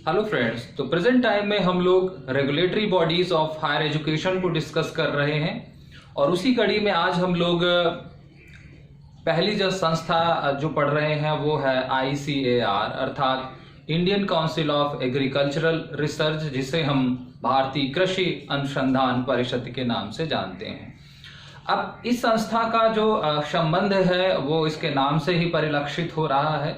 Hello friends, तो present time में हम लोग regulatory bodies of higher education को डिस्कस कर रहे हैं और उसी कड़ी में आज हम लोग पहली जो संस्था जो पढ़ रहे हैं वो है ICAR अर्थात Indian council of agricultural research, जिसे हम भारतीय कृषि अनुसंधान परिषद के नाम से जानते हैं। अब इस संस्था का जो संबंध है वो इसके नाम से ही परिलक्षित हो रहा है,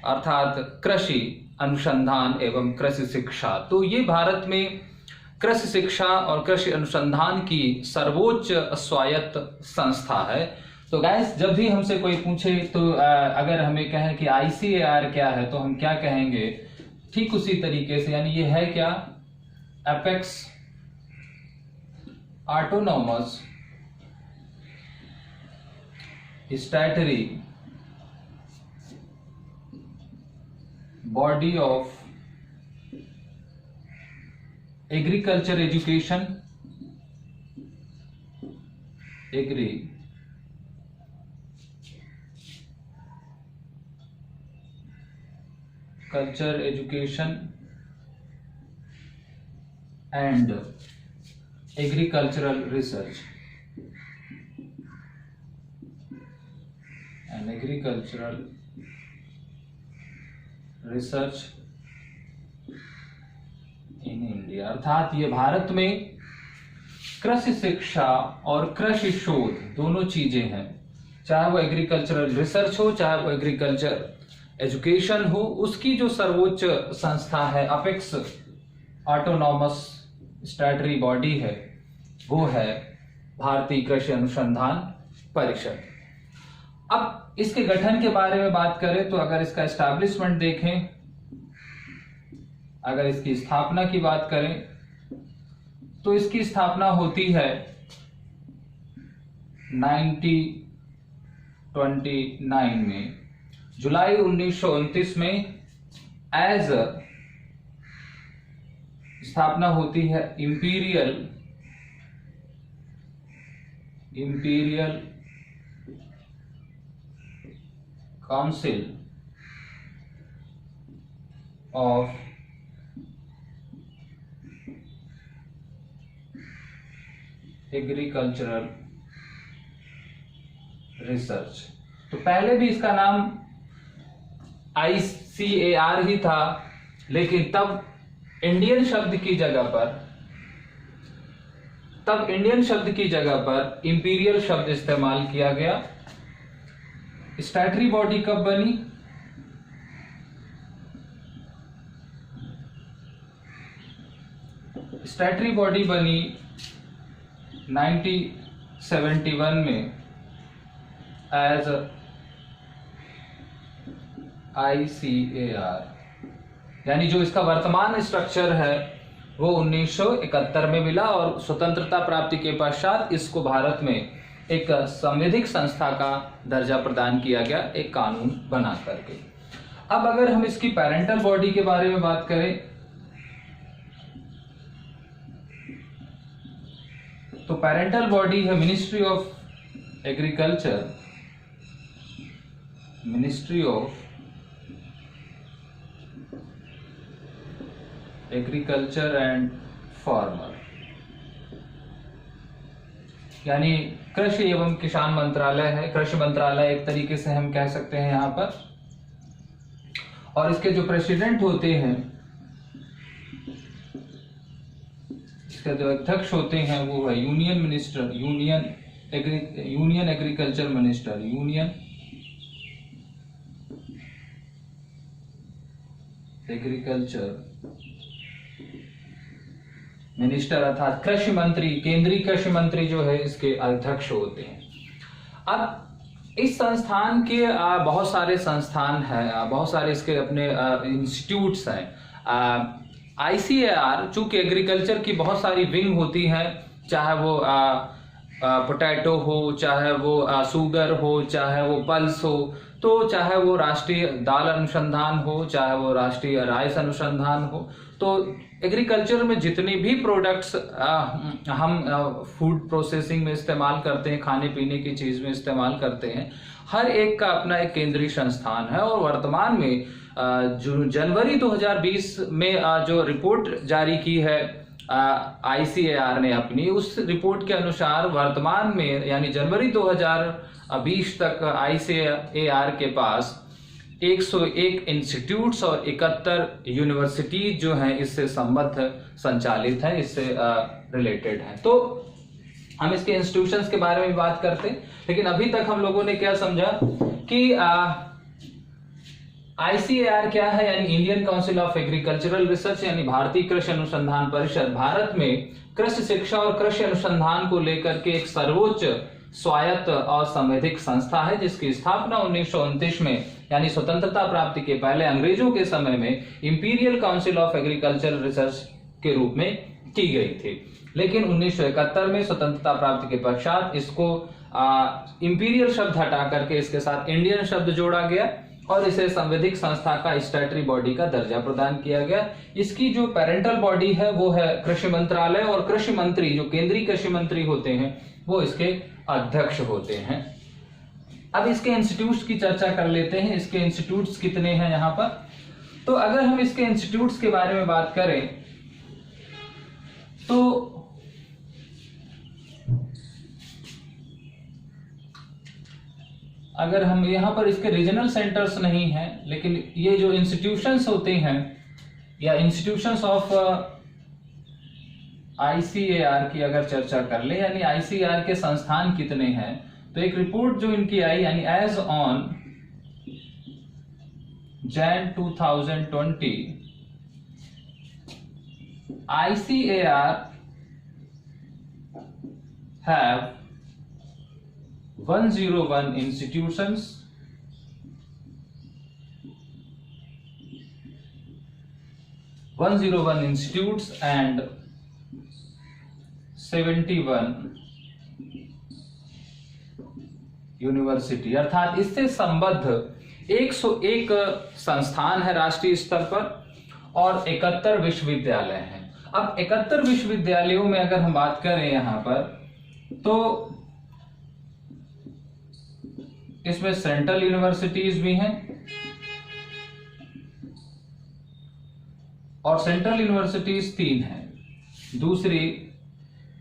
अर्थात कृषि अनुसंधान एवं कृषि शिक्षा। तो ये भारत में कृषि शिक्षा और कृषि अनुसंधान की सर्वोच्च स्वायत्त संस्था है। तो गाइस, जब भी हमसे कोई पूछे तो अगर हमें कहें कि ICAR क्या है तो हम क्या कहेंगे, ठीक उसी तरीके से, यानी ये है क्या, apex autonomous statutory body of agriculture education, culture education and agricultural research in India. अर्थात ये भारत में कृषि शिक्षा और कृषि शोध दोनों चीजें हैं, चाहे वो एग्रीकल्चरल रिसर्च हो चाहे वो एग्रीकल्चर एजुकेशन हो, उसकी जो सर्वोच्च संस्था है, अपेक्स ऑटोनॉमस स्टैट्यूटरी बॉडी है, वो है भारतीय कृषि अनुसंधान परिषद। अब इसके गठन के बारे में बात करें तो अगर इसका एस्टैब्लिशमेंट देखें, अगर इसकी स्थापना की बात करें तो इसकी स्थापना होती है 1929 में, जुलाई 1929 में एज स्थापना होती है imperial council of agricultural research. तो पहले भी इसका नाम ICAR ही था, लेकिन तब इंडियन शब्द की जगह पर इंपीरियल शब्द इस्तेमाल किया गया। स्टैट्यूटरी बॉडी कब बनी? स्टैट्यूटरी बॉडी बनी 1971 में एज ICAR, यानी जो इसका वर्तमान स्ट्रक्चर है वो 1971 में मिला और स्वतंत्रता प्राप्ति के पश्चात इसको भारत में एक संवैधानिक संस्था का दर्जा प्रदान किया गया, एक कानून बना करके। अब अगर हम इसकी पेरेंटल बॉडी के बारे में बात करें तो पेरेंटल बॉडी है ministry of agriculture and farmer, यानी कृषि एवं किसान मंत्रालय है। कृषि मंत्रालय एक तरीके से हम कह सकते हैं यहां पर। और इसके जो प्रेसिडेंट होते हैं, इसके जो अध्यक्ष होते हैं वो है यूनियन एग्रीकल्चर मिनिस्टर अर्थात कृषि मंत्री, केंद्रीय कृषि मंत्री जो है इसके अध्यक्ष होते हैं। अब इस संस्थान के बहुत सारे संस्थान हैं, बहुत सारे इसके अपने इंस्टीट्यूट्स हैं। ICAR चूंकि एग्रीकल्चर की बहुत सारी विंग होती हैं, चाहे वो पोटैटो हो, चाहे वो शुगर हो, चाहे वो पल्स हो, तो चाहे वो राष्ट्रीय दाल अनुसंधान हो, चाहे वो राष्ट्रीय राइस अनुसंधान हो, तो एग्रीकल्चर में जितनी भी प्रोडक्ट्स हम फूड प्रोसेसिंग में इस्तेमाल करते हैं, खाने पीने की चीज में इस्तेमाल करते हैं, हर एक का अपना एक केंद्रीय संस्थान है। और वर्तमान में जो जनवरी 2020 में जो रिपोर्ट जारी की है ICAR ने अपनी, उस रिपोर्ट के अनुसार वर्तमान में यानी जनवरी 2020 तक ICAR के पास 101 इंस्टीट्यूट्स और 71 यूनिवर्सिटीज जो हैं इससे संबद्ध संचालित हैं, इससे रिलेटेड हैं। तो हम इसके इंस्टीट्यूशंस के बारे में बात करते हैं, लेकिन अभी तक हम लोगों ने क्या समझा कि ICAR क्या है, यानी Indian council of agricultural research, यानी भारतीय कृषि अनुसंधान परिषद, भारत में कृषि शिक्षा और कृषि अनुसंधान को लेकर के एक सर्वोच्च स्वायत्त और संवैधानिक संस्था है, जिसकी स्थापना 1929 में यानी स्वतंत्रता प्राप्ति के पहले अंग्रेजों के समय में imperial council of agricultural research के रूप में की गई थी। लेकिन 1971 में स्वतंत्रता प्राप्ति के पश्चात इसको इंपीरियल शब्द हटा करके इसके साथ इंडियन शब्द जोड़ा गया और इसे संवैधानिक संस्था का स्टैट्यूटरी बॉडी का दर्जा प्रदान किया गया। इसकी जो पेरेंटल बॉडी है वो है कृषि मंत्रालय, और कृषि मंत्री जो केंद्रीय कृषि मंत्री होते हैं वो इसके अध्यक्ष होते हैं। अब इसके इंस्टीट्यूट्स की चर्चा कर लेते हैं। इसके इंस्टीट्यूट्स कितने हैं यहाँ पर। तो अगर हम इसके इंस्टीट्यूट्स के बारे में बात करें तो अगर हम यहाँ पर इसके रीजनल सेंटर्स नहीं हैं, लेकिन ये जो इंस्टीट्यूशंस होते हैं या इंस्टीट्यूशंस ऑफ ICAR की अगर चर्चा कर ले, यानी ICAR के संस्थान कितने हैं, तो एक रिपोर्ट जो इनकी आई यानी as on Jan 2020 ICAR have 101 institutions, 101 institutes and 71 university, अर्थात इससे संबद्ध 101 संस्थान है राष्ट्रीय स्तर पर और 71 विश्वविद्यालय हैं। अब 71 विश्वविद्यालयों में अगर हम बात करें यहाँ पर, तो इसमें सेंट्रल यूनिवर्सिटीज भी हैं और सेंट्रल यूनिवर्सिटीज 3 हैं। दूसरी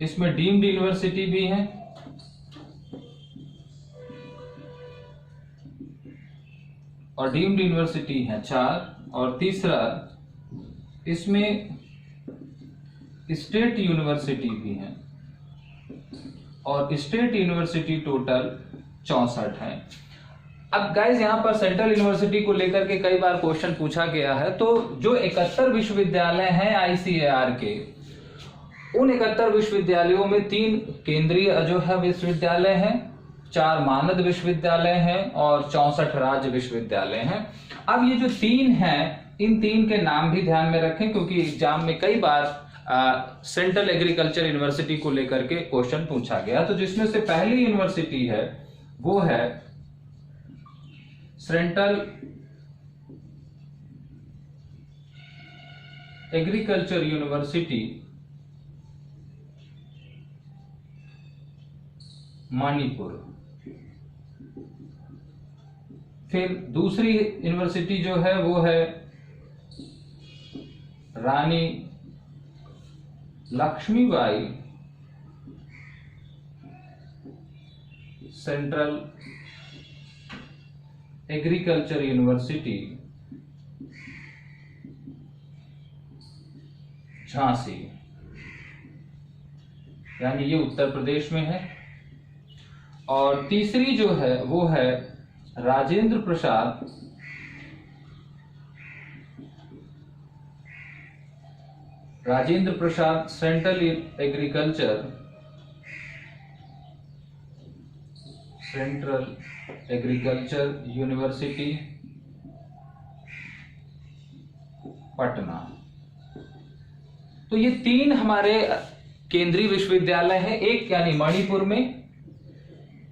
इसमें डीम्ड यूनिवर्सिटी भी है और डीम्ड यूनिवर्सिटी है 4, और तीसरा इसमें स्टेट यूनिवर्सिटी भी है और स्टेट यूनिवर्सिटी टोटल 64 है। अब गाइज यहाँ पर सेंट्रल यूनिवर्सिटी को लेकर के कई बार क्वेश्चन पूछा गया है। तो जो 71 विश्वविद्यालय हैं ICAR के, उन 71 विश्वविद्यालयों में 3 केंद्रीय जो है विश्वविद्यालय हैं, 4 मानद विश्वविद्यालय हैं और 64 राज्य विश्वविद्यालय हैं। अब ये जो 3 हैं, इन 3 के नाम भी ध्यान में रखें, क्योंकि एग्जाम में कई बार सेंट्रल एग्रीकल्चर यूनिवर्सिटी को लेकर के क्वेश्चन पूछा गया। तो जिसमें से पहली यूनिवर्सिटी है वो है सेंट्रल एग्रीकल्चर यूनिवर्सिटी मणिपुर। फिर दूसरी यूनिवर्सिटी जो है वो है Rani Lakshmibai central agriculture university Jhansi, यानी ये उत्तर प्रदेश में है। और तीसरी जो है वो है Rajendra Prasad central agriculture university Patna. तो ये 3 हमारे केंद्रीय विश्वविद्यालय हैं, एक यानी मणिपुर में,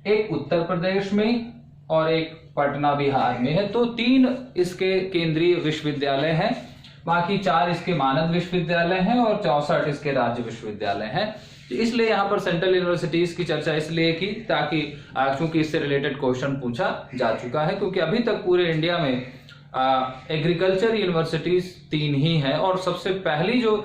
एक उत्तर प्रदेश में और एक पटना बिहार में है। तो 3 इसके केंद्रीय विश्वविद्यालय हैं, बाकी 4 इसके मानद विश्वविद्यालय हैं और 64 इसके राज्य विश्वविद्यालय हैं। इसलिए यहाँ पर सेंट्रल यूनिवर्सिटीज की चर्चा इसलिए की ताकि, क्योंकि इससे रिलेटेड क्वेश्चन पूछा जा चुका है, क्योंकि अभी तक पूरे इंडिया में एग्रीकल्चर यूनिवर्सिटीज 3 ही है, और सबसे पहली जो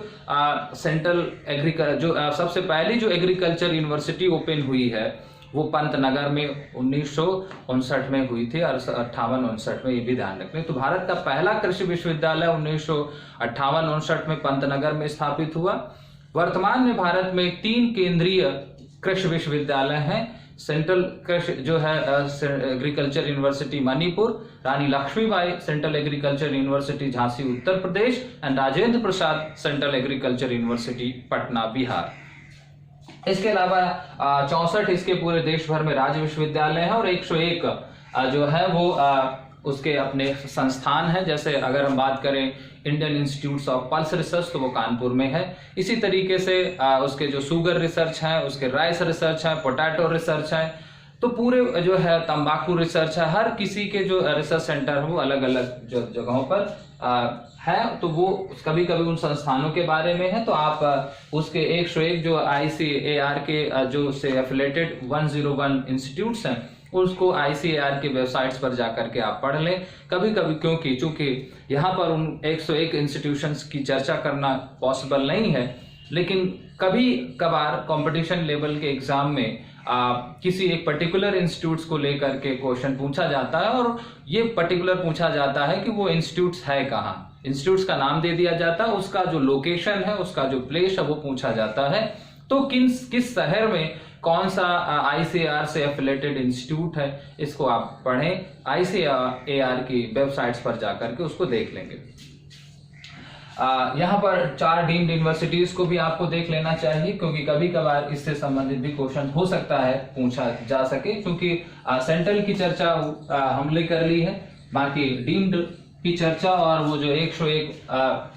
सबसे पहली जो एग्रीकल्चर यूनिवर्सिटी ओपन हुई है वो पंतनगर में 1959 में हुई थी, और 58-59 में, ये भी ध्यान रखना। तो भारत का पहला कृषि विश्वविद्यालय 1958-59 में पंतनगर में स्थापित हुआ। वर्तमान में भारत में 3 केंद्रीय कृषि विश्वविद्यालय हैं। सेंट्रल कृषि जो है agriculture university Manipur, Rani Lakshmibai central agriculture university Jhansi Uttar Pradesh, and Rajendra Prasad central agriculture university Patna Bihar. इसके अलावा 64 इसके पूरे देश भर में राज्य विश्वविद्यालय है, और 101 जो है वो उसके अपने संस्थान है। जैसे अगर हम बात करें Indian institute of pulse research, तो वो कानपुर में है। इसी तरीके से उसके जो शुगर रिसर्च है, उसके राइस रिसर्च है, पोटैटो रिसर्च है, तो पूरे जो है तंबाकू रिसर्च है, हर किसी के जो रिसर्च सेंटर है वो अलग अलग जगहों पर है। तो वो कभी कभी उन संस्थानों के बारे में है, तो आप उसके 101 जो ICAR के जो से एफिलेटेड 101 इंस्टीट्यूट्स हैं, उसको ICAR के वेबसाइट्स पर जाकर के आप पढ़ लें। कभी कभी क्योंकि चूंकि यहाँ पर उन 101 इंस्टीट्यूशंस की चर्चा करना पॉसिबल नहीं है, लेकिन कभी कभार कंपटीशन लेवल के एग्जाम में किसी एक पर्टिकुलर इंस्टीट्यूट्स को लेकर के क्वेश्चन पूछा जाता है, और ये पर्टिकुलर पूछा जाता है कि वो इंस्टीट्यूट्स है कहाँ। इंस्टीट्यूट्स का नाम दे दिया जाता है, उसका जो लोकेशन है, उसका जो प्लेस है वो पूछा जाता है। तो किस शहर में कौन सा ICAR से एफिलेटेड इंस्टीट्यूट है, इसको आप पढ़ें। ICAR की वेबसाइट्स पर जाकर के उसको देख लेंगे। यहाँ पर 4 डीम्ड यूनिवर्सिटीज को भी आपको देख लेना चाहिए, क्योंकि कभी कभार इससे संबंधित भी क्वेश्चन हो सकता है पूछा जा सके, क्योंकि सेंट्रल की चर्चा हमने कर ली है, बाकी डीम्ड की चर्चा और वो जो 101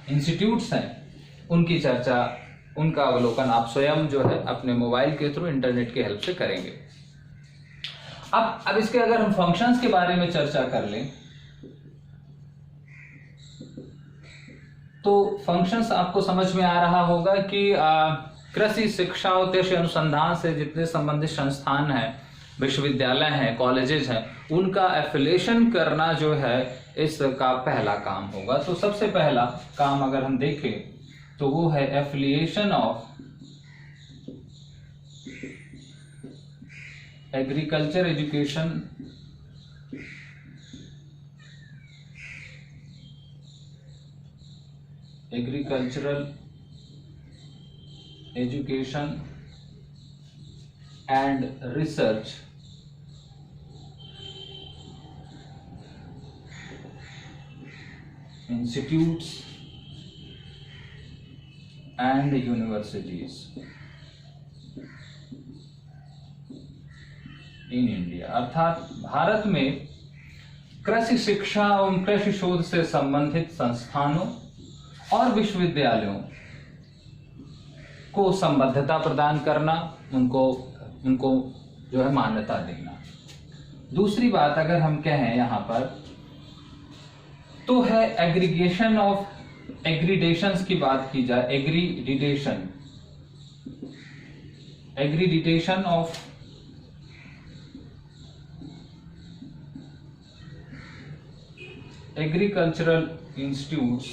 इंस्टीट्यूट्स हैं उनकी चर्चा, उनका अवलोकन आप स्वयं जो है अपने मोबाइल के थ्रू, इंटरनेट की हेल्प से करेंगे। अब इसके अगर हम फंक्शंस के बारे में चर्चा कर लें, तो फंक्शंस आपको समझ में आ रहा होगा कि कृषि शिक्षा और कृषि अनुसंधान से जितने संबंधित संस्थान हैं, विश्वविद्यालय हैं, कॉलेजेस हैं, उनका एफिलिएशन करना जो है इसका पहला काम होगा। तो सबसे पहला काम अगर हम देखें तो वो है affiliation of agriculture education agricultural education and research institutes and universities in India. अर्थात भारत में कृषि शिक्षा एवं कृषि शोध से संबंधित संस्थानों और विश्वविद्यालयों को संबद्धता प्रदान करना, उनको जो है मान्यता देना। दूसरी बात अगर हम कहें यहाँ पर, तो है एग्रीगेशन ऑफ एग्रीडेशंस की बात की जाए, एग्रीडिटेशन of agricultural institutes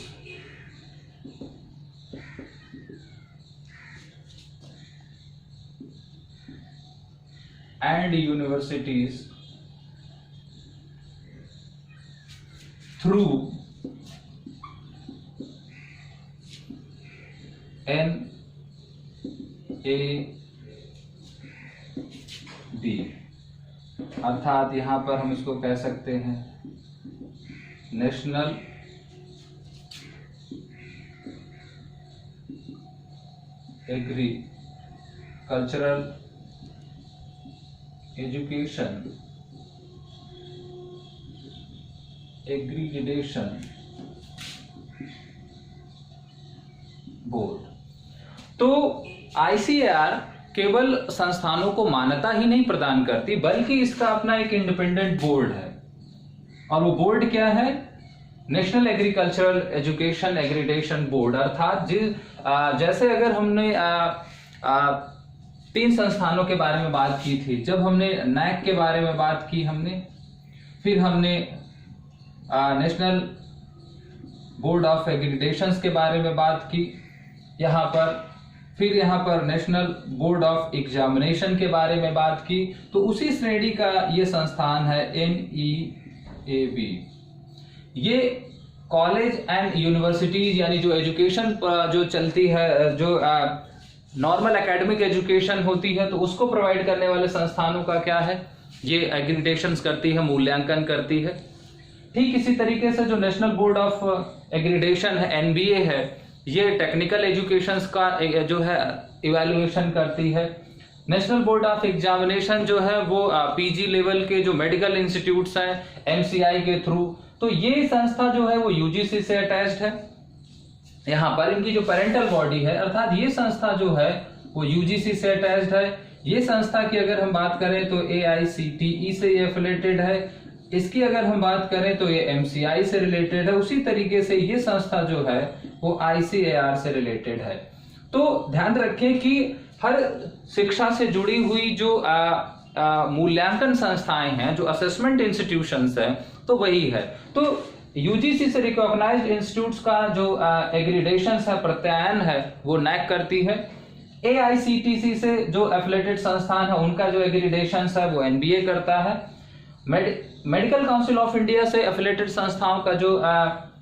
and universities through NAD। अर्थात यहां पर हम इसको कह सकते हैं national agricultural education aggregation board. तो ICAR केवल संस्थानों को मान्यता ही नहीं प्रदान करती, बल्कि इसका अपना एक इंडिपेंडेंट बोर्ड है, और वो बोर्ड क्या है? National agricultural education aggregation board. अर्थात जैसे अगर हमने 3 संस्थानों के बारे में बात की थी, जब हमने NAC के बारे में बात की, फिर हमने नेशनल बोर्ड ऑफ एक्रीडिटेशंस के बारे में बात की यहाँ पर, फिर यहाँ पर नेशनल बोर्ड ऑफ एग्जामिनेशन के बारे में बात की। तो उसी श्रेणी का ये संस्थान है NEAB। ये कॉलेज एंड यूनिवर्सिटीज यानी जो एजुकेशन जो चलती है, जो नॉर्मल एकेडमिक एजुकेशन होती है, तो उसको प्रोवाइड करने वाले संस्थानों का क्या है, ये एग्रीडेशंस करती है, मूल्यांकन करती है। ठीक इसी तरीके से जो नेशनल बोर्ड ऑफ एग्रीडेशन है NBA है, ये टेक्निकल एजुकेशंस का जो है इवैल्यूएशन करती है। नेशनल बोर्ड ऑफ एग्जामिनेशन जो है वो PG लेवल के जो मेडिकल इंस्टीट्यूट्स हैं MCI के थ्रू, तो ये संस्था जो है वो UGC से अटैच्ड है। यहाँ पर इनकी जो पेरेंटल बॉडी है, अर्थात ये संस्था जो है वो UGC से अटैच्ड है। ये संस्था की अगर हम बात करें तो AICTE से ये एफिलेटेड है। इसकी अगर हम बात करें तो ये MCI से रिलेटेड है। उसी तरीके से ये संस्था जो है वो ICAR से रिलेटेड है। तो ध्यान रखें कि हर शिक्षा से जुड़ी हुई जो मूल्यांकन संस्थाएं हैं, जो असेसमेंट इंस्टीट्यूशंस हैं, तो वही है। तो UGC से रिकॉग्नाइज्ड इंस्टीट्यूट्स का जो एग्रीडेशन है, प्रत्यायन है, वो NAAC करती है। AICTC से जो एफिलेटेड संस्थान है उनका जो एग्रीडेशन है वो NBA करता है। मेडिकल काउंसिल ऑफ इंडिया से एफिलेटेड संस्थाओं का जो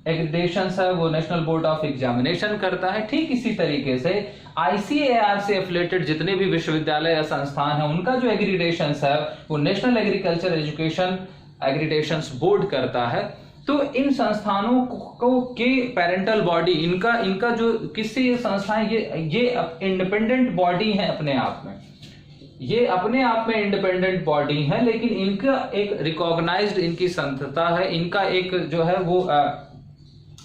एग्रीडेशन है वो नेशनल बोर्ड ऑफ एग्जामिनेशन करता है। ठीक इसी तरीके से ICAR से एफिलेटेड जितने भी विश्वविद्यालय या संस्थान है उनका जो एग्रीडेशन है वो नेशनल एग्रीकल्चर एजुकेशन एग्रीडेशंस बोर्ड करता है। तो इन संस्थानों को के पेरेंटल बॉडी, इनका जो किससे ये संस्थाएं, ये इंडिपेंडेंट बॉडी है अपने आप में, ये अपने आप में इंडिपेंडेंट बॉडी है, लेकिन इनका एक रिकॉग्नाइज्ड इनकी संस्थता है, इनका एक जो है वो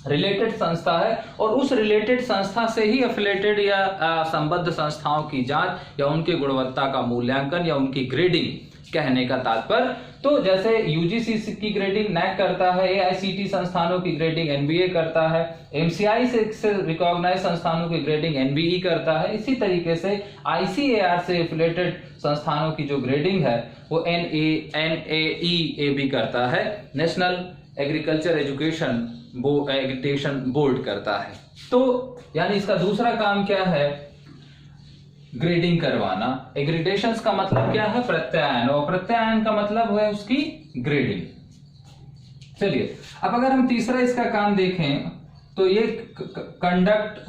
रिलेटेड संस्था है, और उस रिलेटेड संस्था से ही एफिलेटेड या संबद्ध संस्थाओं की जांच या उनकी गुणवत्ता का मूल्यांकन या उनकी ग्रेडिंग कहने का तात्पर्य। तो जैसे UGC की ग्रेडिंग NAAC करता है, AICT संस्थानों की ग्रेडिंग NBA करता है, MCI से रिकॉग्नाइज संस्थानों की ग्रेडिंग NBE करता है, इसी तरीके से ICAR से एफिलेटेड संस्थानों की जो ग्रेडिंग है वो NAEAB करता है, national agriculture education accreditation board करता है। तो यानी इसका दूसरा काम क्या है, ग्रेडिंग करवाना। एग्रीडेशंस का मतलब क्या है, प्रत्यायन, और प्रत्यायन का मतलब है उसकी ग्रेडिंग। चलिए अब अगर हम तीसरा इसका काम देखें तो ये conduct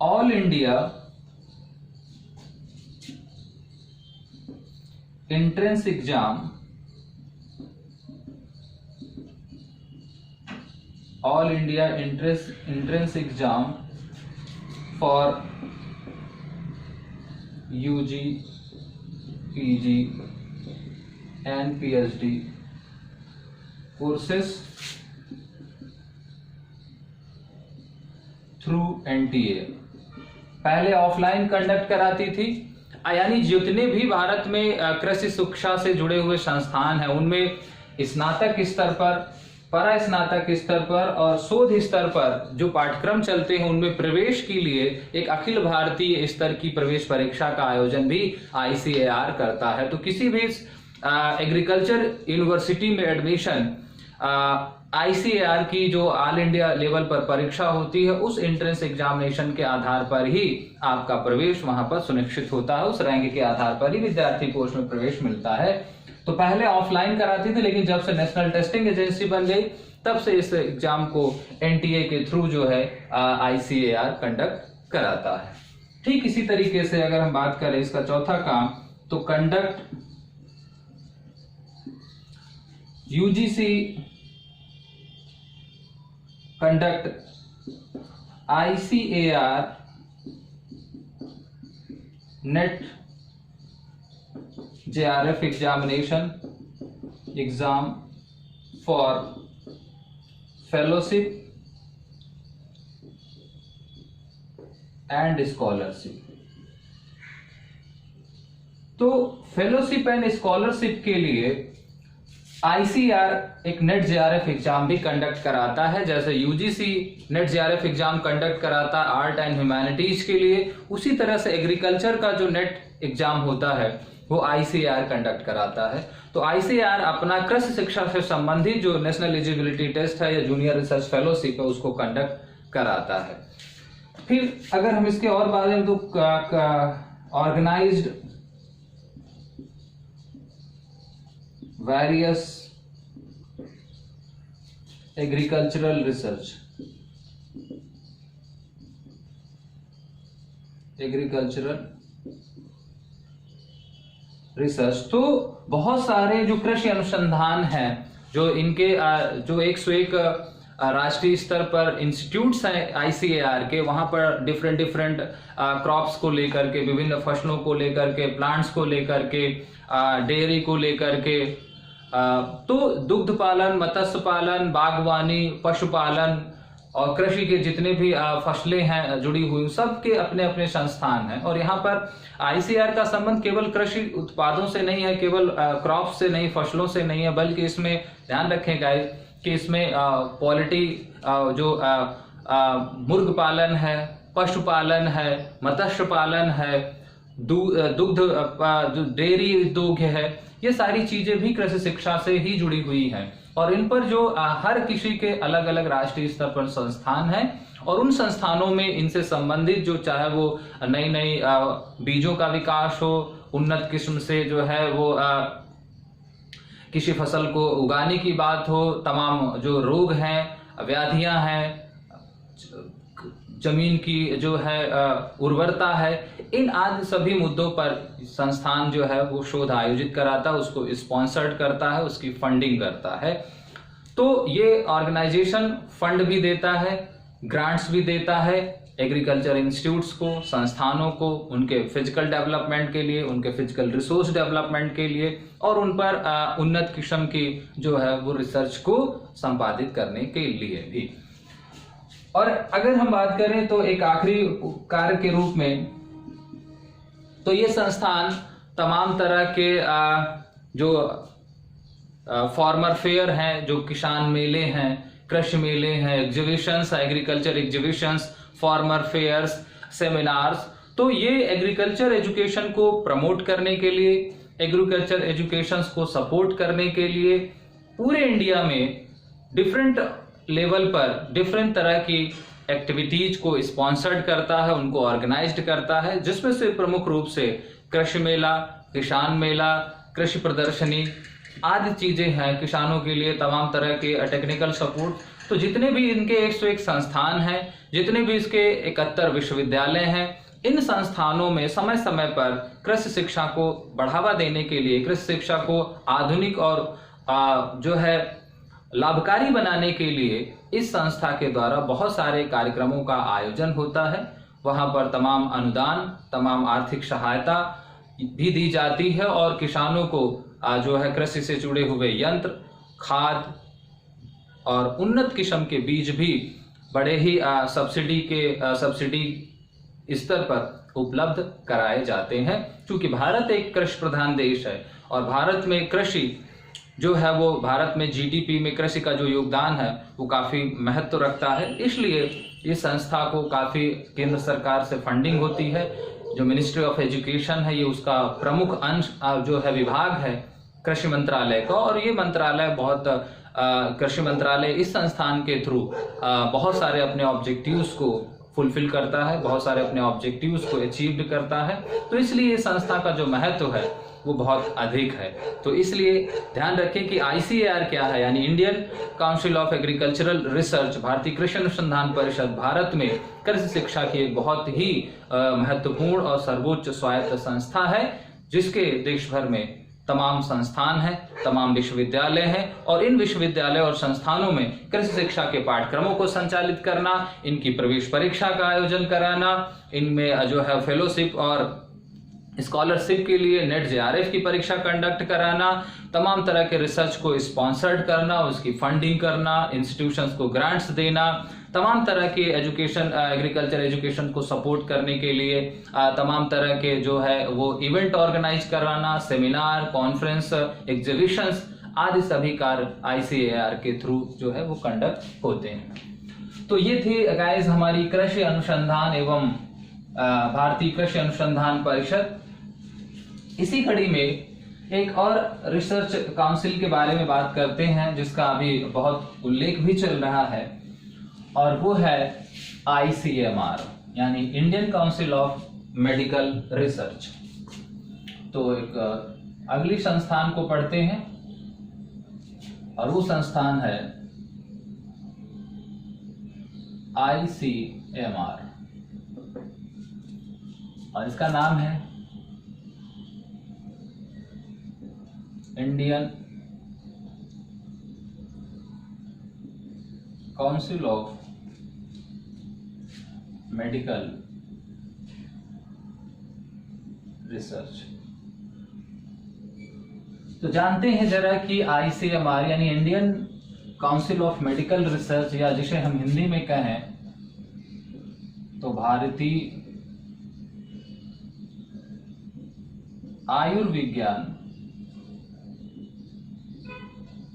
all India entrance exam, all India entrance exam for UG, PG and PhD courses through NTA। पहले ऑफलाइन कंडक्ट कराती थी, यानी जितने भी भारत में कृषि शिक्षा से जुड़े हुए संस्थान हैं उनमें स्नातक स्तर पर, परास्नातक स्तर पर और शोध स्तर पर जो पाठ्यक्रम चलते हैं उनमें प्रवेश के लिए एक अखिल भारतीय स्तर की प्रवेश परीक्षा का आयोजन भी ICAR करता है। तो किसी भी एग्रीकल्चर यूनिवर्सिटी में एडमिशन ICAR की जो ऑल इंडिया लेवल पर परीक्षा होती है उस एंट्रेंस एग्जामिनेशन के आधार पर ही आपका प्रवेश वहां पर सुनिश्चित होता है, उस रैंक के आधार पर ही विद्यार्थी को उसमें प्रवेश मिलता है। तो पहले ऑफलाइन कराती थी, लेकिन जब से नेशनल टेस्टिंग एजेंसी बन गई तब से इस एग्जाम को NTA के थ्रू जो है ICAR कंडक्ट कराता है। ठीक इसी तरीके से अगर हम बात करें इसका चौथा काम, तो UGC conduct ICAR net JRF exam for fellowship and scholarship. तो फेलोशिप एंड स्कॉलरशिप के लिए आईसीआर एक नेट जेआरएफ एग्जाम भी कंडक्ट कराता है। जैसे UGC net JRF exam conduct कराता है आर्ट एंड ह्यूमैनिटीज के लिए, उसी तरह से एग्रीकल्चर का जो नेट एग्जाम होता है वो आईसीआर कंडक्ट कराता है। तो आईसीआर अपना कृषि शिक्षा से संबंधित जो नेशनल एलिजिबिलिटी टेस्ट है या जूनियर रिसर्च फेलोशिप है उसको कंडक्ट कराता है। फिर अगर हम इसके और बारे में, तो ऑर्गेनाइज्ड वेरियस एग्रीकल्चरल रिसर्च, तो बहुत सारे जो कृषि अनुसंधान हैं, जो इनके जो 101 राष्ट्रीय स्तर पर इंस्टीट्यूट्स हैं आईसीएआर के, वहां पर डिफरेंट क्रॉप्स को लेकर के, विभिन्न फसलों को लेकर के, प्लांट्स को लेकर के, डेयरी को लेकर के, तो दुग्ध पालन, मत्स्य पालन, बागवानी, पशुपालन और कृषि के जितने भी फसलें हैं जुड़ी हुई, सबके अपने अपने संस्थान हैं। और यहाँ पर आईसीआर का संबंध केवल कृषि उत्पादों से नहीं है, केवल क्रॉप से नहीं, फसलों से नहीं है, बल्कि इसमें ध्यान रखें गाइस कि इसमें पोल्ट्री, जो मुर्ग पालन है, पशुपालन है, मत्स्य पालन है, दुग्ध, डेयरी उद्योग है, ये सारी चीजें भी कृषि शिक्षा से ही जुड़ी हुई हैं। और इन पर जो हर किसी के अलग अलग राष्ट्रीय स्तर पर संस्थान हैं, और उन संस्थानों में इनसे संबंधित जो चाहे वो नई नई बीजों का विकास हो, उन्नत किस्म से जो है वो किसी फसल को उगाने की बात हो, तमाम जो रोग हैं, व्याधियां हैं, जमीन की जो है उर्वरता है, इन आदि सभी मुद्दों पर संस्थान जो है वो शोध आयोजित कराता है, उसको स्पॉन्सर्ड करता है, उसकी फंडिंग करता है। तो ये ऑर्गेनाइजेशन फंड भी देता है, ग्रांट्स भी देता है एग्रीकल्चर इंस्टीट्यूट्स को, संस्थानों को, उनके फिजिकल डेवलपमेंट के लिए, उनके फिजिकल रिसोर्स डेवलपमेंट के लिए, और उन पर उन्नत किस्म की जो है वो रिसर्च को संपादित करने के लिए भी। और अगर हम बात करें तो एक आखिरी कार्य के रूप में, तो ये संस्थान तमाम तरह के जो फार्मर फेयर हैं, जो किसान मेले हैं, कृषि मेले हैं, exhibitions, agriculture exhibitions, farmer fairs, seminars, तो ये एग्रीकल्चर एजुकेशन को प्रमोट करने के लिए, एग्रीकल्चर एजुकेशन को सपोर्ट करने के लिए पूरे इंडिया में डिफरेंट लेवल पर डिफरेंट तरह की एक्टिविटीज को स्पॉन्सर्ड करता है, उनको ऑर्गेनाइज्ड करता है, जिसमें से प्रमुख रूप से कृषि मेला, किसान मेला, कृषि प्रदर्शनी आदि चीजें हैं। किसानों के लिए तमाम तरह के टेक्निकल सपोर्ट। तो जितने भी इनके 101 संस्थान हैं, जितने भी इसके 71 विश्वविद्यालय हैं, इन संस्थानों में समय समय पर कृषि शिक्षा को बढ़ावा देने के लिए, कृषि शिक्षा को आधुनिक और जो है लाभकारी बनाने के लिए इस संस्था के द्वारा बहुत सारे कार्यक्रमों का आयोजन होता है। वहां पर तमाम अनुदान, तमाम आर्थिक सहायता भी दी जाती है, और किसानों को जो है कृषि से जुड़े हुए यंत्र, खाद और उन्नत किस्म के बीज भी बड़े ही सब्सिडी स्तर पर उपलब्ध कराए जाते हैं। क्योंकि भारत एक कृषि प्रधान देश है, और भारत में कृषि जो है वो, भारत में जीडीपी में कृषि का जो योगदान है वो काफी महत्व रखता है। इसलिए इस संस्था को काफी केंद्र सरकार से फंडिंग होती है। जो मिनिस्ट्री ऑफ एजुकेशन है, ये उसका प्रमुख अंश जो है विभाग है कृषि मंत्रालय का, और ये मंत्रालय कृषि मंत्रालय इस संस्थान के थ्रू बहुत सारे अपने ऑब्जेक्टिव्स को फुलफिल करता है, बहुत सारे अपने ऑब्जेक्टिव्स को अचीव करता है। तो इसलिए इस संस्था का जो महत्व है वो बहुत अधिक है। तो इसलिए ध्यान रखें कि आईसीएआर क्या है, यानी Indian council of agricultural research, भारतीय कृषि अनुसंधान परिषद, भारत में कृषि शिक्षा की एक बहुत ही महत्वपूर्ण और सर्वोच्च स्वायत्त संस्था है, जिसके देश भर में तमाम संस्थान हैं, तमाम विश्वविद्यालय हैं, और इन विश्वविद्यालय और संस्थानों में कृषि शिक्षा के पाठ्यक्रमों को संचालित करना, इनकी प्रवेश परीक्षा का आयोजन कराना, इनमें जो है फेलोशिप और स्कॉलरशिप के लिए नेट जेआरएफ की परीक्षा कंडक्ट कराना, तमाम तरह के रिसर्च को स्पॉन्सर्ड करना, उसकी फंडिंग करना, इंस्टीट्यूशंस को ग्रांट्स देना, तमाम तरह के एग्रीकल्चर एजुकेशन को सपोर्ट करने के लिए तमाम तरह के जो है वो इवेंट ऑर्गेनाइज कराना, सेमिनार, कॉन्फ्रेंस, एग्जीबिशंस आदि सभी कार्य ICAR के थ्रू जो है वो कंडक्ट होते हैं। तो ये थी गाइस हमारी कृषि अनुसंधान एवं भारतीय कृषि अनुसंधान परिषद। इसी कड़ी में एक और रिसर्च काउंसिल के बारे में बात करते हैं जिसका अभी बहुत उल्लेख भी चल रहा है, और वो है ICMR यानी Indian council of medical research. तो एक अगली संस्थान को पढ़ते हैं और वो संस्थान है ICMR और इसका नाम है Indian council of medical research. तो जानते हैं जरा कि ICMR यानी Indian council of medical research, या जिसे हम हिंदी में कहें तो भारतीय आयुर्विज्ञान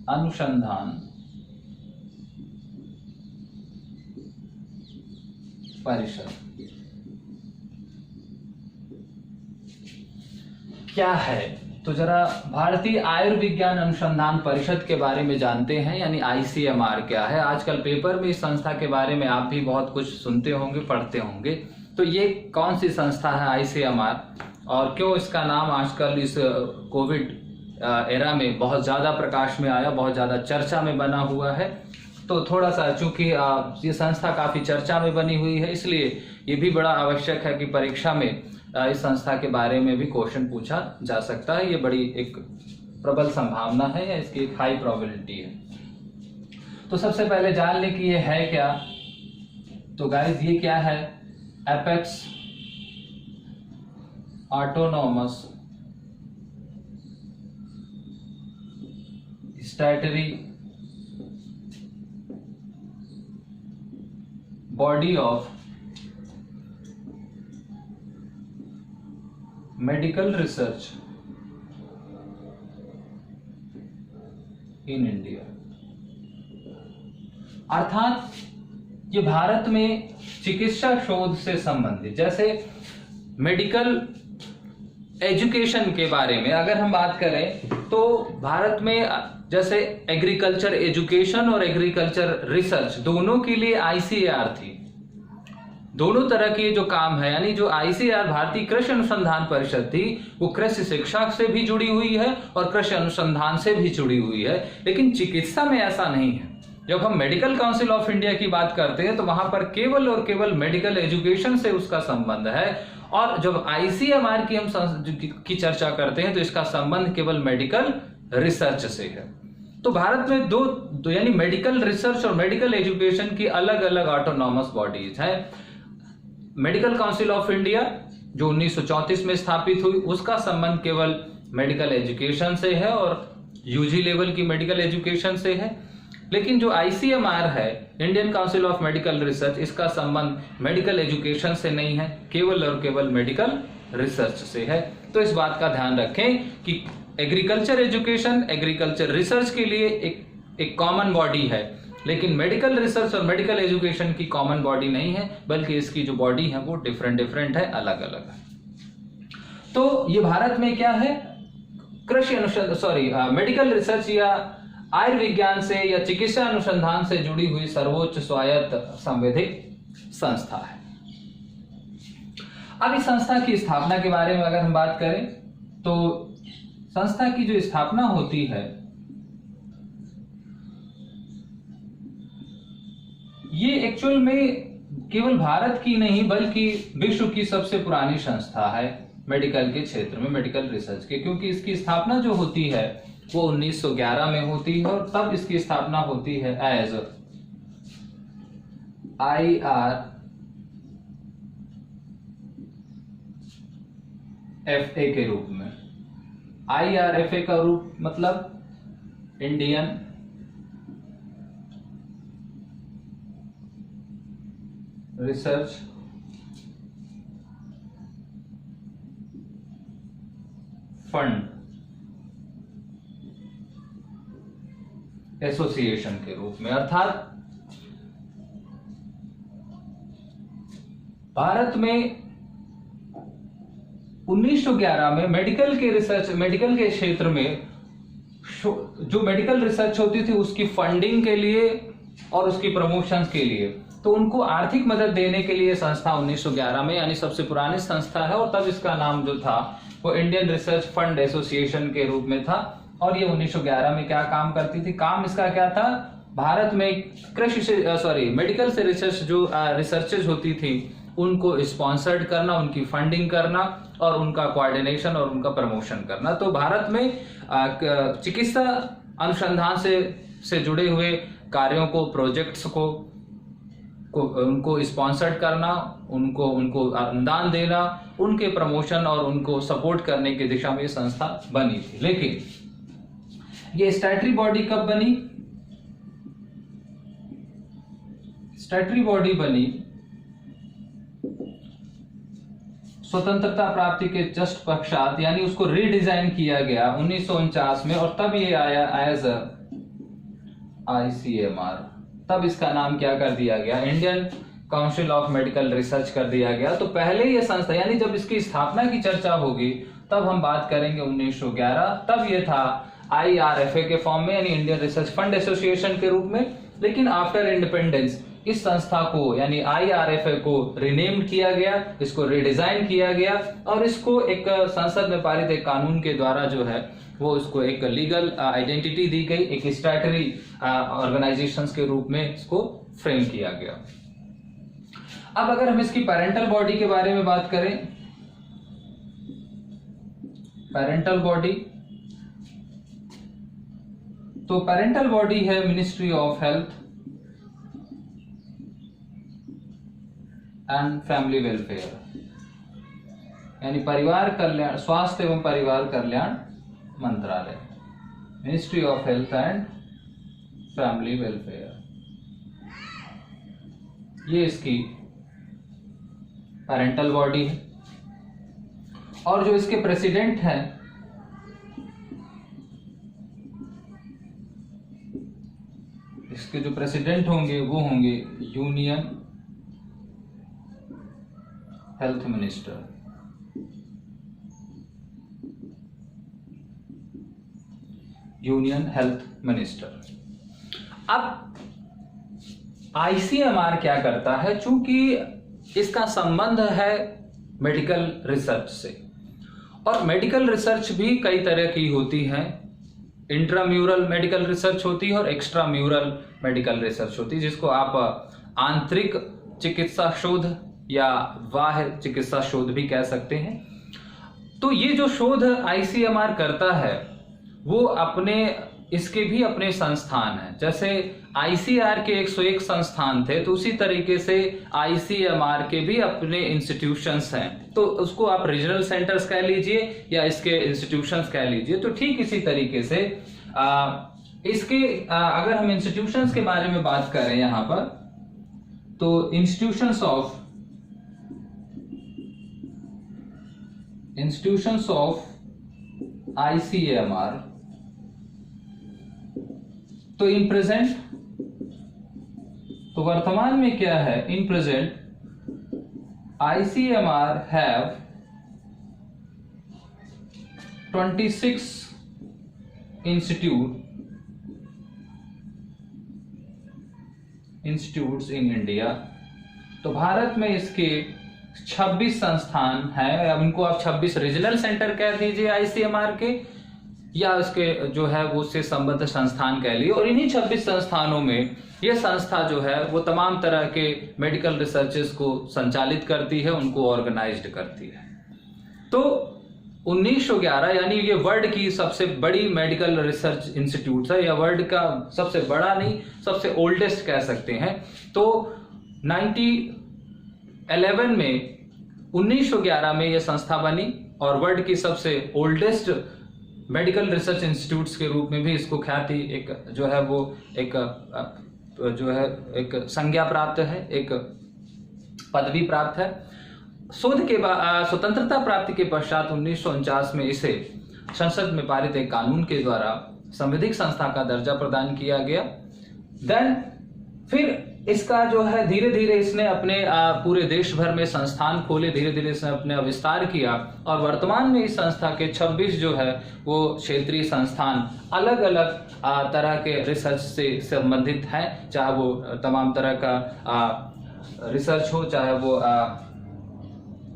अनुसंधान परिषद क्या है। तो जरा भारतीय आयुर्विज्ञान अनुसंधान परिषद के बारे में जानते हैं, यानी ICMR क्या है। आजकल पेपर में इस संस्था के बारे में आप भी बहुत कुछ सुनते होंगे, पढ़ते होंगे। तो ये कौन सी संस्था है ICMR, और क्यों इसका नाम आजकल इस कोविड एरा में बहुत ज्यादा प्रकाश में आया, बहुत ज्यादा चर्चा में बना हुआ है। तो थोड़ा सा चूंकि ये संस्था काफी चर्चा में बनी हुई है, इसलिए ये भी बड़ा आवश्यक है कि परीक्षा में इस संस्था के बारे में भी क्वेश्चन पूछा जा सकता है। ये बड़ी एक प्रबल संभावना है, या इसकी एक हाई प्रोबेबिलिटी है। तो सबसे पहले जान ले कि ये है क्या। तो गाइस ये क्या है, apex autonomous statutory body of medical research in India. अर्थात ये भारत में चिकित्सा शोध से संबंधित, जैसे मेडिकल एजुकेशन के बारे में अगर हम बात करें तो भारत में जैसे एग्रीकल्चर एजुकेशन और एग्रीकल्चर रिसर्च दोनों के लिए ICAR थी। दोनों तरह के जो काम है, यानी जो ICAR भारतीय कृषि अनुसंधान परिषद थी वो कृषि शिक्षा से भी जुड़ी हुई है और कृषि अनुसंधान से भी जुड़ी हुई है, लेकिन चिकित्सा में ऐसा नहीं है। जब हम मेडिकल काउंसिल ऑफ इंडिया की बात करते हैं तो वहां पर केवल और केवल मेडिकल एजुकेशन से उसका संबंध है, और जब ICMR की हम की चर्चा करते हैं तो इसका संबंध केवल मेडिकल रिसर्च से है। तो भारत में दो यानी मेडिकल रिसर्च और मेडिकल एजुकेशन की अलग अलग ऑटोनॉमस बॉडीज हैं। मेडिकल काउंसिल ऑफ इंडिया जो 1934 में स्थापित हुई, उसका संबंध केवल मेडिकल एजुकेशन से है और UG लेवल की मेडिकल एजुकेशन से है। लेकिन जो ICMR है, Indian council of medical research, इसका संबंध मेडिकल एजुकेशन से नहीं है, केवल और केवल मेडिकल रिसर्च से है। तो इस बात का ध्यान रखें कि एग्रीकल्चर एजुकेशन, एग्रीकल्चर रिसर्च के लिए एक कॉमन बॉडी है, लेकिन मेडिकल रिसर्च और मेडिकल एजुकेशन की कॉमन बॉडी नहीं है, बल्कि इसकी जो बॉडी है वो डिफरेंट है, अलग अलग है। तो ये भारत में क्या है, कृषि अनुसंधान मेडिकल रिसर्च या आयुर्विज्ञान से या चिकित्सा अनुसंधान से जुड़ी हुई सर्वोच्च स्वायत्त संवैधानिक संस्था है। अब इस संस्था की स्थापना के बारे में अगर हम बात करें तो संस्था की जो स्थापना होती है ये एक्चुअल में केवल भारत की नहीं बल्कि विश्व की सबसे पुरानी संस्था है मेडिकल के क्षेत्र में, मेडिकल रिसर्च के, क्योंकि इसकी स्थापना जो होती है वो 1911 में होती है और तब इसकी स्थापना होती है एज IRFA के रूप में। IRFA का रूप मतलब इंडियन रिसर्च फंड एसोसिएशन के रूप में। अर्थात भारत में 1911 में मेडिकल के क्षेत्र में जो मेडिकल रिसर्च होती थी उसकी फंडिंग के लिए और उसकी प्रमोशन के लिए, तो उनको आर्थिक मदद देने के लिए संस्था 1911 में, यानी सबसे पुरानी संस्था है, और तब इसका नाम जो था वो इंडियन रिसर्च फंड एसोसिएशन के रूप में था। और ये 1911 में क्या काम करती थी? काम इसका क्या था? भारत में मेडिकल से रिसर्चेज होती थी उनको स्पॉन्सर्ड करना, उनकी फंडिंग करना और उनका कोऑर्डिनेशन और उनका प्रमोशन करना। तो भारत में चिकित्सा अनुसंधान से जुड़े हुए कार्यों को, प्रोजेक्ट्स को उनको स्पॉन्सर्ड करना, उनको अनुदान देना, उनके प्रमोशन और उनको सपोर्ट करने की दिशा में ये संस्था बनी थी। लेकिन ये स्टैट्यूटरी बॉडी कब बनी? स्टैट्यूटरी बॉडी बनी स्वतंत्रता प्राप्ति के जस्ट पश्चात, यानी उसको रीडिजाइन किया गया 1949 में, और तब ये आया एज ICMR। तब इसका नाम क्या कर दिया गया? Indian council of medical research कर दिया गया। तो पहले ये संस्था, यानी जब इसकी स्थापना की चर्चा होगी तब हम बात करेंगे 1911, तब ये था IRFA के फॉर्म में, यानी इंडियन रिसर्च फंड एसोसिएशन के रूप में। लेकिन आफ्टर इंडिपेंडेंस इस संस्था को, यानी IRFA को रिनेम्ड किया गया, इसको रिडिजाइन किया गया और इसको एक संसद में पारित एक कानून के द्वारा जो है वो इसको एक लीगल आइडेंटिटी दी गई, एक स्टैट्यूटरी ऑर्गेनाइजेशंस के रूप में इसको फ्रेम किया गया। अब अगर हम इसकी पेरेंटल बॉडी के बारे में बात करें, पेरेंटल बॉडी, तो पेरेंटल बॉडी है ministry of health and family welfare, यानी परिवार कल्याण, स्वास्थ्य एवं परिवार कल्याण मंत्रालय, ministry of health and family welfare, ये इसकी पेरेंटल बॉडी है। और जो इसके प्रेसिडेंट हैं इसके जो प्रेसिडेंट होंगे वो होंगे union health minister. Union health minister. अब ICMR क्या करता है? चूंकि इसका संबंध है मेडिकल रिसर्च से, और मेडिकल रिसर्च भी कई तरह की होती है। इंट्राम्यूरल मेडिकल रिसर्च होती है और एक्स्ट्राम्यूरल मेडिकल रिसर्च होती है, जिसको आप आंतरिक चिकित्सा शोध या बाह्य चिकित्सा शोध भी कह सकते हैं। तो ये जो शोध ICMR करता है वो इसके भी अपने संस्थान हैं। जैसे ICAR के 101 संस्थान थे, तो उसी तरीके से ICMR के भी अपने इंस्टीट्यूशंस हैं। तो उसको आप रीजनल सेंटर्स कह लीजिए या इसके इंस्टीट्यूशंस कह लीजिए। तो ठीक इसी तरीके से अगर हम इंस्टीट्यूशंस के बारे में बात करें यहां पर, तो इंस्टीट्यूशंस ऑफ ICMR, तो इन प्रेजेंट, तो वर्तमान में क्या है? In present ICMR have 26 institutes in India. तो भारत में इसके 26 संस्थान हैं। अब इनको आप 26 रीजनल सेंटर कह दीजिए ICMR के, या उसके जो है वो उससे संबद्ध संस्थान कह लिए। और इन्हीं 26 संस्थानों में ये संस्था जो है वो तमाम तरह के मेडिकल रिसर्चेस को संचालित करती है, उनको ऑर्गेनाइज्ड करती है। तो 1911 यानी ये वर्ल्ड की सबसे बड़ी मेडिकल रिसर्च इंस्टीट्यूट है, या वर्ल्ड का सबसे बड़ा नहीं, सबसे ओल्डेस्ट कह सकते हैं। तो 1911 में यह संस्था बनी और वर्ल्ड की सबसे ओल्डेस्ट मेडिकल रिसर्च इंस्टीट्यूट्स के रूप में भी इसको ख्याति एक संज्ञा प्राप्त है, एक पदवी प्राप्त है। शोध के बाद स्वतंत्रता प्राप्ति के पश्चात 1949 में इसे संसद में पारित एक कानून के द्वारा संविधिक संस्था का दर्जा प्रदान किया गया। देन फिर इसका जो है धीरे धीरे इसने अपने पूरे देश भर में संस्थान खोले, धीरे धीरे इसने अपने विस्तार किया और वर्तमान में इस संस्था के 26 जो है वो क्षेत्रीय संस्थान अलग अलग तरह के रिसर्च से संबंधित हैं, चाहे वो तमाम तरह का रिसर्च हो, चाहे वो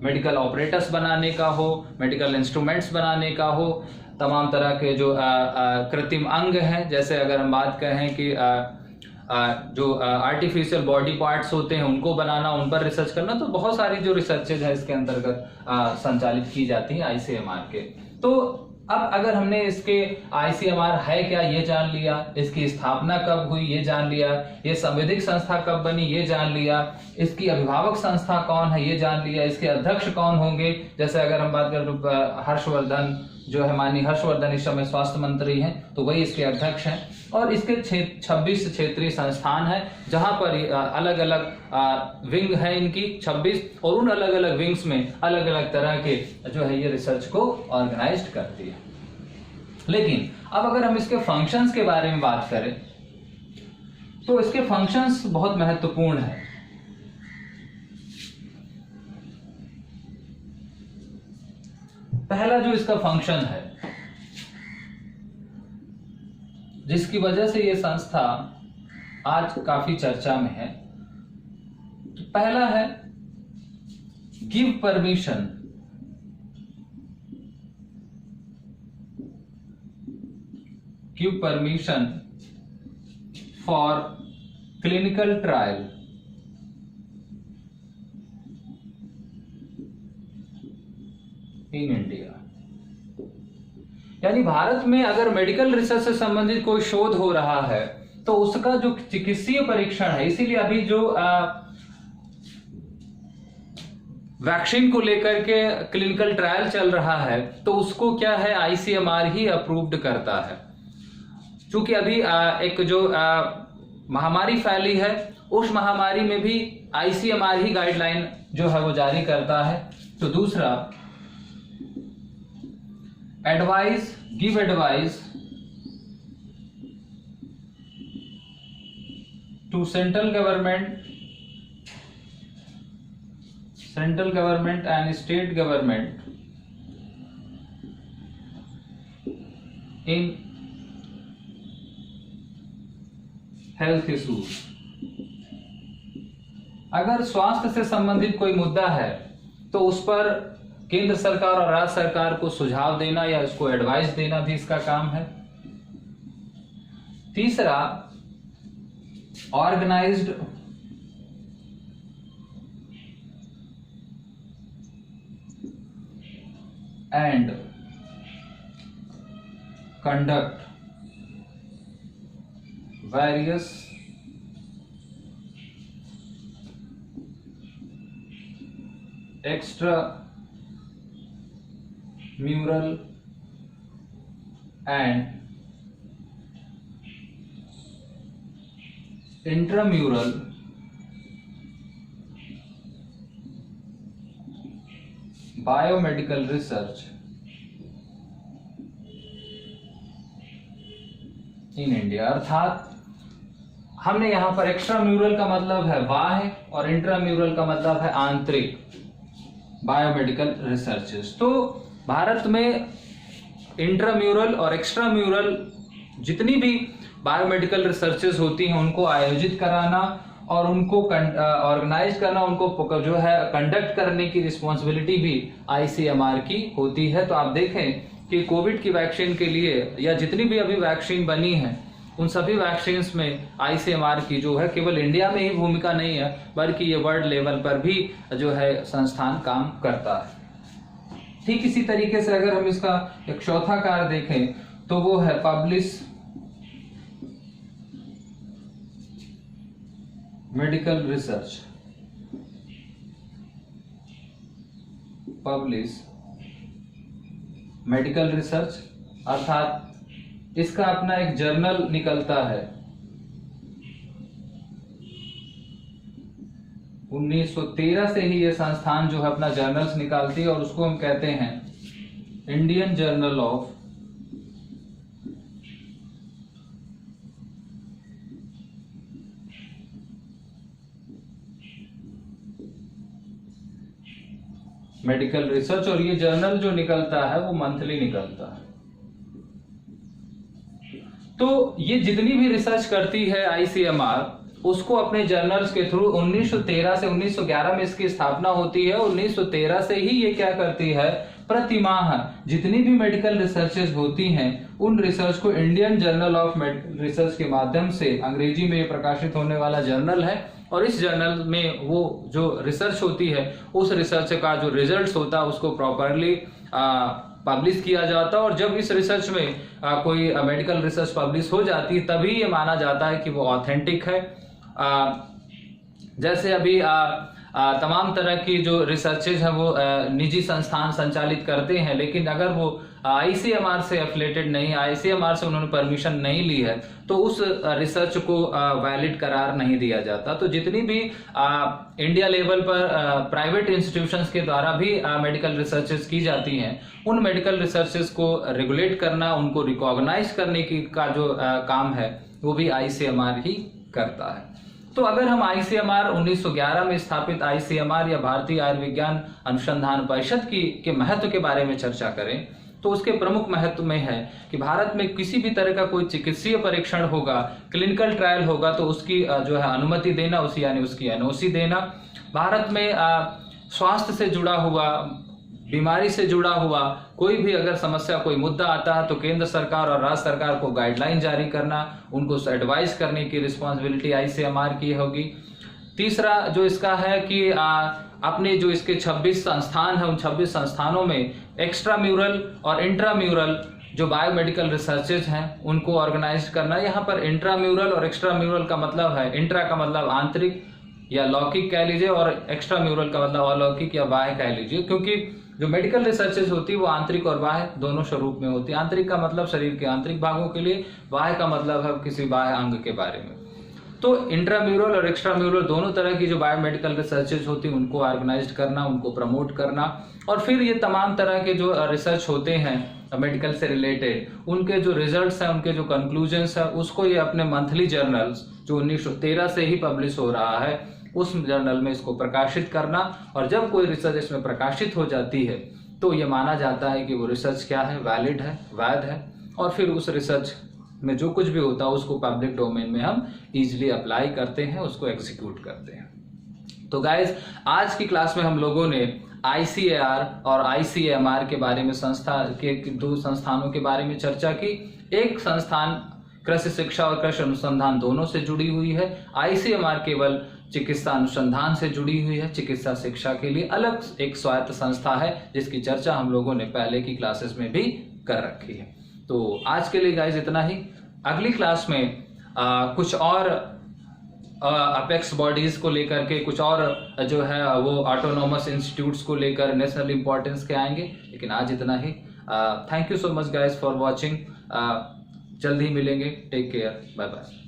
मेडिकल ऑपरेटर्स बनाने का हो, मेडिकल इंस्ट्रूमेंट्स बनाने का हो, तमाम तरह के जो कृत्रिम अंग हैं, जैसे अगर हम बात करें कि जो आर्टिफिशियल बॉडी पार्ट्स होते हैं उनको बनाना, उन पर रिसर्च करना, तो बहुत सारी जो रिसर्चेज है इसके अंतर्गत संचालित की जाती है आईसीएमआर के। तो अब अगर हमने इसके आईसीएमआर है क्या ये जान लिया, इसकी स्थापना कब हुई ये जान लिया, ये संविधिक संस्था कब बनी ये जान लिया, इसकी अभिभावक संस्था कौन है ये जान लिया, इसके अध्यक्ष कौन होंगे, जैसे अगर हम बात करें तो हर्षवर्धन जो है, माननीय हर्षवर्धन इस समय स्वास्थ्य मंत्री हैं, तो वही इसके अध्यक्ष हैं। और इसके 26 क्षेत्रीय संस्थान हैं जहां पर अलग अलग विंग है इनकी 26, और उन अलग अलग विंग्स में अलग अलग तरह के जो है ये रिसर्च को ऑर्गेनाइज्ड करती है। लेकिन अब अगर हम इसके फंक्शंस के बारे में बात करें तो इसके फंक्शंस बहुत महत्वपूर्ण है। पहला जो इसका फंक्शन है जिसकी वजह से ये संस्था आज काफी चर्चा में है, तो पहला है give permission for clinical trial in India. यानी भारत में अगर मेडिकल रिसर्च से संबंधित कोई शोध हो रहा है तो उसका जो चिकित्सीय परीक्षण है, इसीलिए अभी जो वैक्सीन को लेकर के क्लिनिकल ट्रायल चल रहा है तो उसको क्या है आईसीएमआर ही अप्रूव्ड करता है। क्योंकि अभी एक जो महामारी फैली है उस महामारी में भी आईसीएमआर ही गाइडलाइन जो है वो जारी करता है। तो दूसरा give advice to central government and state government in health issues। अगर स्वास्थ्य से संबंधित कोई मुद्दा है तो उस पर केंद्र सरकार और राज्य सरकार को सुझाव देना या उसको एडवाइस देना भी इसका काम है। तीसरा organised and conduct various extra mural and intramural biomedical research in India। अर्थात हमने यहां पर एक्स्ट्रा म्यूरल का मतलब है बाह्य और इंट्राम्यूरल का मतलब है आंतरिक बायोमेडिकल रिसर्चेस। तो भारत में इंट्राम्यूरल और एक्स्ट्राम्यूरल जितनी भी बायोमेडिकल रिसर्चेस होती हैं उनको आयोजित कराना और उनको ऑर्गेनाइज करना, उनको जो है कंडक्ट करने की रिस्पॉन्सिबिलिटी भी आईसीएमआर की होती है। तो आप देखें कि कोविड की वैक्सीन के लिए या जितनी भी अभी वैक्सीन बनी है उन सभी वैक्सीन्स में आईसीएमआर की जो है केवल इंडिया में ही भूमिका नहीं है बल्कि ये वर्ल्ड लेवल पर भी जो है संस्थान काम करता है। ठीक इसी तरीके से अगर हम इसका एक चौथा कार्य देखें तो वो है publish medical research. Publish medical research अर्थात इसका अपना एक जर्नल निकलता है। 1913 से ही ये संस्थान जो है अपना जर्नल्स निकालती है और उसको हम कहते हैं Indian journal of medical research, और ये जर्नल जो निकलता है वो मंथली निकलता है। तो ये जितनी भी रिसर्च करती है आईसीएमआर, उसको अपने जर्नल्स के थ्रू 1913 से 1911 में इसकी स्थापना होती है। 1913 से ही ये क्या करती है, प्रतिमाह जितनी भी मेडिकल रिसर्चेस होती हैं उन रिसर्च को Indian journal of medical research के माध्यम से, अंग्रेजी में ये प्रकाशित होने वाला जर्नल है, और इस जर्नल में वो जो रिसर्च होती है उस रिसर्च का जो रिजल्ट्स होता है उसको प्रॉपरली पब्लिश किया जाता है। और जब इस रिसर्च में कोई मेडिकल रिसर्च पब्लिश हो जाती है तभी ये माना जाता है कि वो ऑथेंटिक है। जैसे अभी तमाम तरह की जो रिसर्चेज हैं वो निजी संस्थान संचालित करते हैं, लेकिन अगर वो आईसीएमआर से एफिलेटेड नहीं, आईसीएमआर से उन्होंने परमिशन नहीं ली है, तो उस रिसर्च को वैलिड करार नहीं दिया जाता। तो जितनी भी इंडिया लेवल पर प्राइवेट इंस्टीट्यूशंस के द्वारा भी मेडिकल रिसर्चेस की जाती हैं, उन मेडिकल रिसर्चेस को रेगुलेट करना, उनको रिकॉग्नाइज करने की का जो काम है वो भी आईसीएमआर ही करता है। तो अगर हम आईसीएमआर 1911 में स्थापित आईसीएमआर या भारतीय आयुर्विज्ञान अनुसंधान परिषद के महत्व के बारे में चर्चा करें, तो उसके प्रमुख महत्व में है कि भारत में किसी भी तरह का कोई चिकित्सीय परीक्षण होगा, क्लिनिकल ट्रायल होगा, तो उसकी जो है अनुमति देना, उसी यानी उसकी एनओसी देना। भारत में स्वास्थ्य से जुड़ा हुआ, बीमारी से जुड़ा हुआ कोई भी अगर समस्या, कोई मुद्दा आता है तो केंद्र सरकार और राज्य सरकार को गाइडलाइन जारी करना, उनको एडवाइस करने की रिस्पॉन्सिबिलिटी आईसीएमआर की होगी। तीसरा जो इसका है कि अपने जो इसके 26 संस्थान हैं, उन 26 संस्थानों में एक्स्ट्रा म्यूरल और इंट्राम्यूरल जो बायोमेडिकल रिसर्चेज हैं उनको ऑर्गेनाइज करना। यहाँ पर इंट्राम्यूरल और एक्स्ट्रा म्यूरल का मतलब है, इंट्रा का मतलब आंतरिक या लौकिक कह लीजिए, और एक्स्ट्रा म्यूरल का मतलब अलौकिक या बाह्य कह लीजिए, क्योंकि जो मेडिकल रिसर्चेज होती है वो आंतरिक और बाह्य दोनों स्वरूप में होती है। आंतरिक का मतलब शरीर के आंतरिक भागों के लिए, बाह्य का मतलब है किसी बाह्य अंग के बारे में। तो इंट्राम्यूरल और एक्स्ट्राम्यूरल दोनों तरह की जो बायोमेडिकल रिसर्चेज होती है उनको ऑर्गेनाइज करना, उनको प्रमोट करना, और फिर ये तमाम तरह के जो रिसर्च होते हैं मेडिकल से रिलेटेड, उनके जो रिजल्ट्स हैं, उनके जो कंक्लूजन्स हैं, उसको ये अपने मंथली जर्नल्स जो 1913 से ही पब्लिश हो रहा है उस जर्नल में इसको प्रकाशित करना। और जब कोई रिसर्च इसमें प्रकाशित हो जाती है तो ये माना जाता है कि वो रिसर्च क्या है, वैलिड है, वैध है, और फिर उस रिसर्च में जो कुछ भी होता है उसको पब्लिक डोमेन में हम इजीली अप्लाई करते हैं, उसको एग्जीक्यूट करते हैं। तो गाइज, आज की क्लास में हम लोगों ने आईसीएआर और आईसीएमआर के बारे में, संस्था के दो संस्थानों के बारे में चर्चा की। एक संस्थान कृषि शिक्षा और कृषि अनुसंधान दोनों से जुड़ी हुई है, आईसीएमआर केवल चिकित्सा अनुसंधान से जुड़ी हुई है, चिकित्सा शिक्षा के लिए अलग एक स्वायत्त संस्था है जिसकी चर्चा हम लोगों ने पहले की क्लासेस में भी कर रखी है। तो आज के लिए गाइज इतना ही। अगली क्लास में कुछ और अपेक्स बॉडीज को लेकर के, कुछ और जो है वो ऑटोनोमस इंस्टीट्यूट्स को लेकर नेशनल इंपॉर्टेंस के आएंगे, लेकिन आज इतना ही। Thank you so much guys for watching. जल्द ही मिलेंगे। Take care, bye bye.